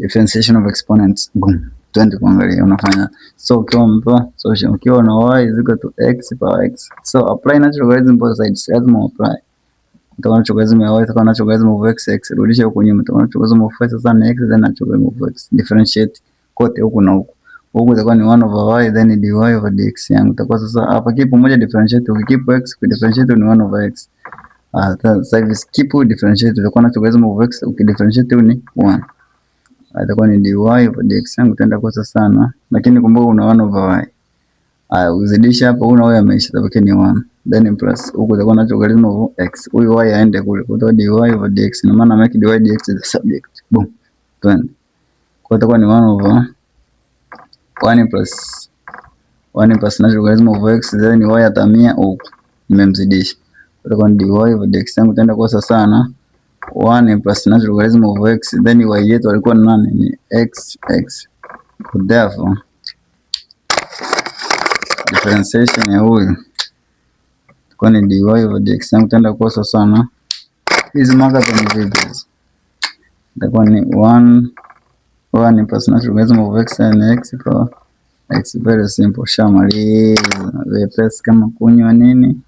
differentiation of exponents. Boom. Twende kuangalia unafanya. So ukiwa umepewa solution, ukiwa na y is equal to x power x. So apply natural logarithm both sides. Lazima apply. Utakuwa natural logarithm ya y itakuwa natural logarithm of x, x rudisha huko nyuma. Utakuwa natural logarithm of y sasa ni x then natural logarithm of x. Differentiate kote huku na huku. Huku itakuwa ni 1 over y then dy over dx yangu. Itakuwa sasa hapa kipo moja differentiate, ukikipo x ukidifferentiate ni 1 over x. Sasa hivi kipo differentiate itakuwa natural logarithm of x ukidifferentiate ni 1. Itakuwa ni dy over dx yangu itaenda kwa sana, lakini kumbuka una 1 over y. Uzidisha hapo una y ameisha tabaki ni 1. Then plus huko itakuwa natural logarithm of x. Huyu y aende kule. Kwa hiyo dy over dx na maana make dy dx is the subject. Boom. Twende. Kwa itakuwa ni 1 over 1 plus natural logarithm of x then y atamia huko. Nimemzidisha. Itakuwa ni dy over dx yangu itaenda kwa sana 1 plus natural logarithm of x then y yetu alikuwa ni nani? Ni x. Therefore differentiation ya huyu kwa ni dy over dx yangu itaenda kwa sana. Hizi maka ni vipi? Itakuwa ni 1 plus natural logarithm of x and x power x. Very simple. Shamaliza. Vepesi kama kunywa nini.